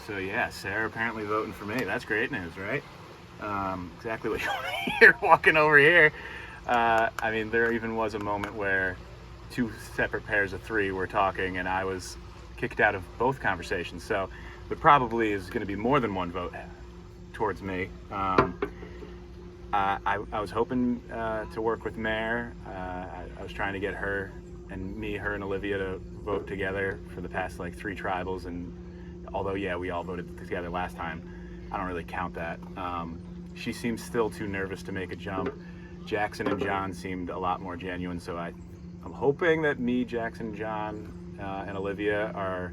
So yeah, Sarah apparently voting for me. That's great news, right? Exactly what you want to hear walking over here. I mean, there even was a moment where two separate pairs of three were talking and I was kicked out of both conversations. So there probably is going to be more than one vote towards me. I was hoping to work with Mare. I was trying to get her and Olivia to vote together for the past like 3 tribals, and although yeah, we all voted together last time, I don't really count that. She seems still too nervous to make a jump. Jackson and John seemed a lot more genuine, so I'm hoping that me, Jackson, John, and Olivia are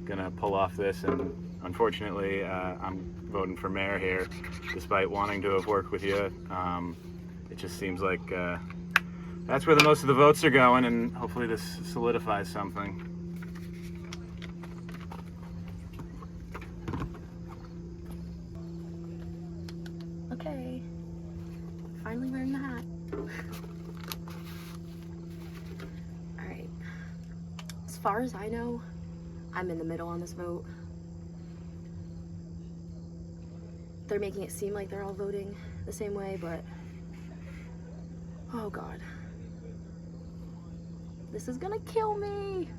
gonna pull off this, and unfortunately I'm voting for Mare here, despite wanting to have worked with you. It just seems like that's where the most of the votes are going, and hopefully this solidifies something. Okay, finally wearing the hat. Alright, as far as I know, I'm in the middle on this vote. They're making it seem like they're all voting the same way, but oh god, this is gonna kill me.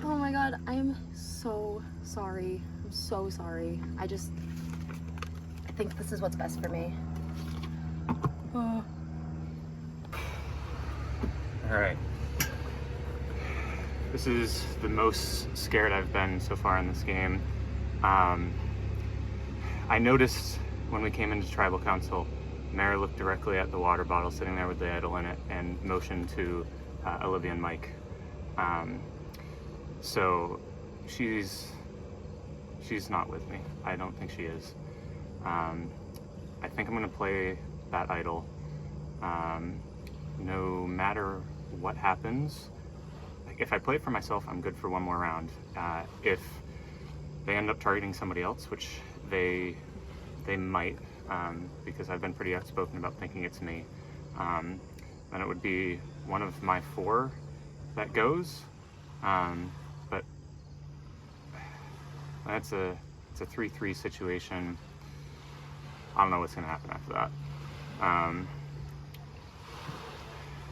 Oh my god, I am so sorry. I'm so sorry. I think this is what's best for me. Alright. This is the most scared I've been so far in this game. I noticed when we came into Tribal Council, Mara looked directly at the water bottle sitting there with the idol in it and motioned to Olivia and Mike. So she's not with me. I don't think she is. I think I'm gonna play that idol. No matter what happens, like if I play it for myself, I'm good for one more round. If they end up targeting somebody else, which they might, because I've been pretty outspoken about thinking it's me, then it would be one of my 4 that goes. But it's a 3-3 situation. I don't know what's gonna happen after that.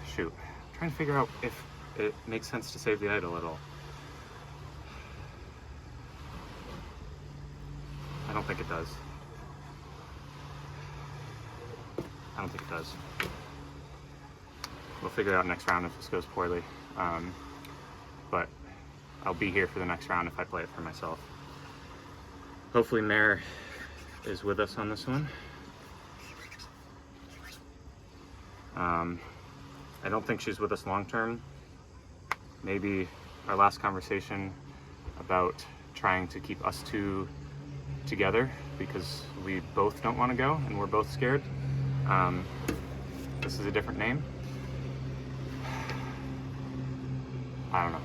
Shoot, I'm trying to figure out if it makes sense to save the idol at all. I don't think it does. I don't think it does. We'll figure it out next round if this goes poorly. But I'll be here for the next round if I play it for myself. Hopefully Mare is with us on this one. I don't think she's with us long term. Maybe our last conversation about trying to keep us 2 together because we both don't want to go and we're both scared. This is a different name. I don't know.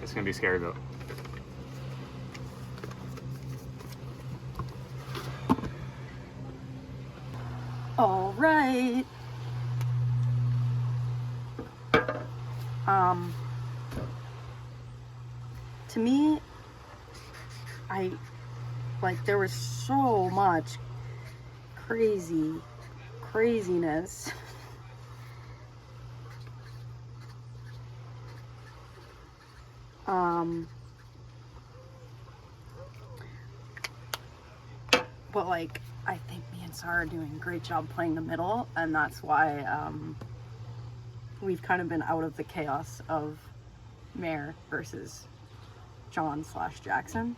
It's gonna be a scary vote. All right. To me, there was so much craziness. But like, I think me and Sarah are doing a great job playing the middle, and that's why we've kind of been out of the chaos of Mare versus John/Jackson.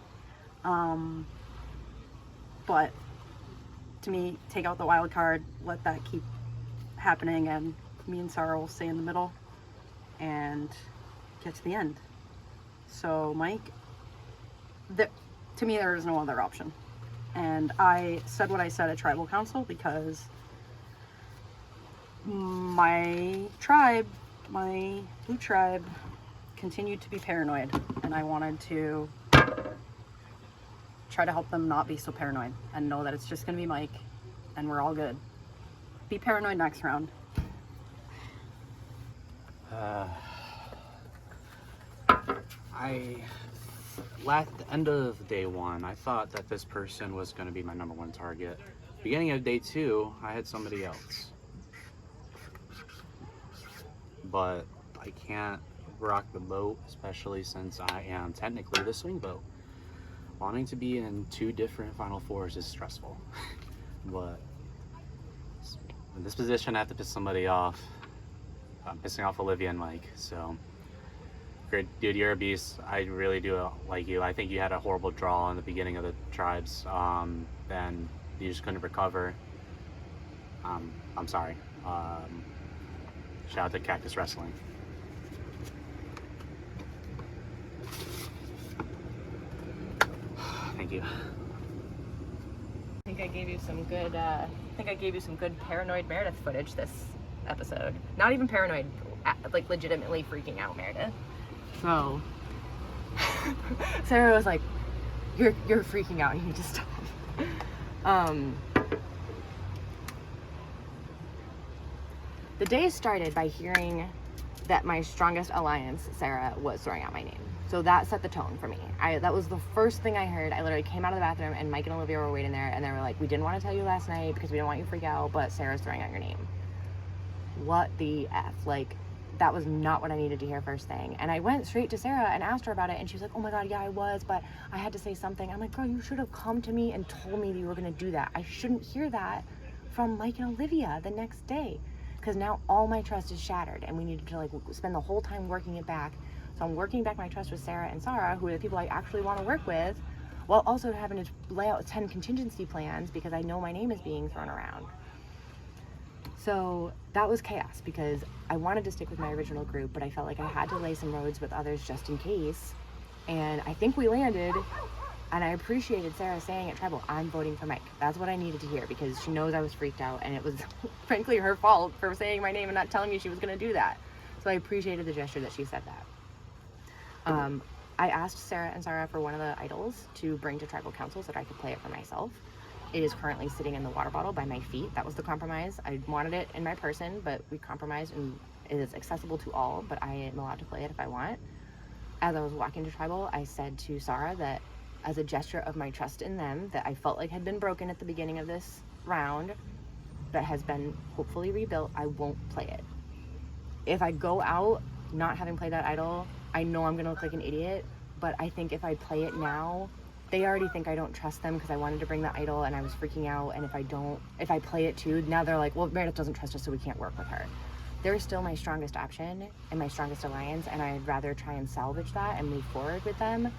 But to me, take out the wild card, let that keep happening, and me and Sarah will stay in the middle and get to the end. So Mike, to me there is no other option. And I said what I said at Tribal Council because my tribe, my blue tribe, continued to be paranoid, and I wanted to try to help them not be so paranoid and know that it's just going to be Mike and we're all good. Be paranoid next round. At the end of day 1, I thought that this person was going to be my number 1 target. Beginning of day 2, I had somebody else. But I can't rock the boat, especially since I am technically the swing vote. Wanting to be in 2 different Final Fours is stressful. But in this position, I have to piss somebody off. I'm pissing off Olivia and Mike, so... Great, dude, you're a beast. I really do like you. I think you had a horrible draw in the beginning of the tribes, and you just couldn't recover. I'm sorry. Shout out to Cactus Wrestling. Thank you. I think I gave you some good paranoid Meredith footage this episode. Not even paranoid, like legitimately freaking out Meredith. So Sarah was like, you're freaking out, you need to stop. The day started by hearing that my strongest alliance, Sarah, was throwing out my name. So that set the tone for me. That was the first thing I heard. I literally came out of the bathroom and Mike and Olivia were waiting there and they were like, we didn't want to tell you last night because we didn't want you to freak out, but Sarah's throwing out your name. What the F? Like, that was not what I needed to hear first thing. And I went straight to Sarah and asked her about it and she was like, oh my God, yeah, I was, but I had to say something. I'm like, girl, you should have come to me and told me that you were gonna do that. I shouldn't hear that from Mike and Olivia the next day. Because now all my trust is shattered and we needed to like spend the whole time working it back. So I'm working back my trust with Sarah and Sarah, who are the people I actually want to work with, while also having to lay out 10 contingency plans because I know my name is being thrown around. So that was chaos because I wanted to stick with my original group, but I felt like I had to lay some roads with others just in case. And I think we landed, and I appreciated Sarah saying at Tribal, I'm voting for Mike. That's what I needed to hear because she knows I was freaked out and it was frankly her fault for saying my name and not telling me she was going to do that. So I appreciated the gesture that she said that. I asked Sarah and Sarah for one of the idols to bring to Tribal Council so that I could play it for myself. It is currently sitting in the water bottle by my feet. That was the compromise. I wanted it in my person, but we compromised and it is accessible to all, but I am allowed to play it if I want. As I was walking to Tribal, I said to Sarah that as a gesture of my trust in them that I felt like had been broken at the beginning of this round, that has been hopefully rebuilt, I won't play it. If I go out not having played that idol, I know I'm gonna look like an idiot, but I think if I play it now, they already think I don't trust them because I wanted to bring the idol and I was freaking out, and if I play it too, now they're like, well, Meredith doesn't trust us so we can't work with her. They're still my strongest option and my strongest alliance, and I'd rather try and salvage that and move forward with them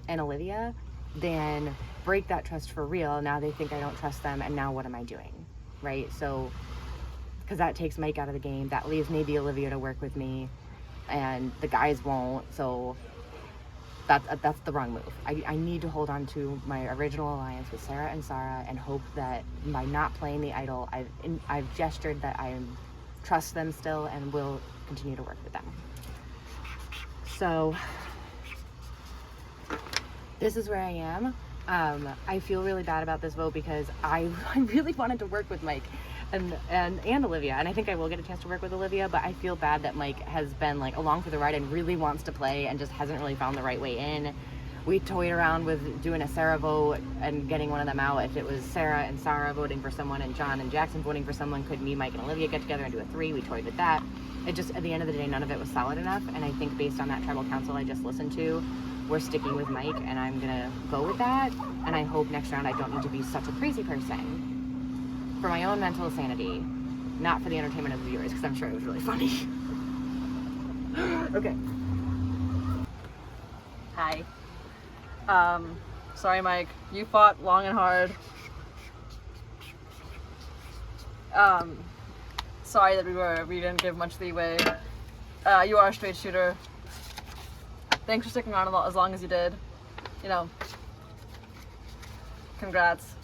and Olivia than break that trust for real. Now they think I don't trust them, and now what am I doing, right? So, because that takes Mike out of the game, that leaves maybe Olivia to work with me, and the guys won't, so that's the wrong move. I need to hold on to my original alliance with Sarah and Sarah and hope that by not playing the idol, I've gestured that I trust them still and will continue to work with them. So this is where I am. I feel really bad about this vote because I really wanted to work with Mike and Olivia, and I think I will get a chance to work with Olivia, but I feel bad that Mike has been like along for the ride and really wants to play and just hasn't really found the right way in. We toyed around with doing a Sarah vote and getting one of them out. If it was Sarah and Sarah voting for someone and John and Jackson voting for someone, could me, Mike, and Olivia get together and do a 3? We toyed with that. It just, at the end of the day, none of it was solid enough, and I think based on that Tribal Council I just listened to, we're sticking with Mike, and I'm gonna go with that, and I hope next round I don't need to be such a crazy person. For my own mental sanity, not for the entertainment of the viewers, because I'm sure it was really funny. Okay. Hi. Sorry, Mike. You fought long and hard. Sorry that we didn't give much leeway. You are a straight shooter. Thanks for sticking around as long as you did. You know, congrats.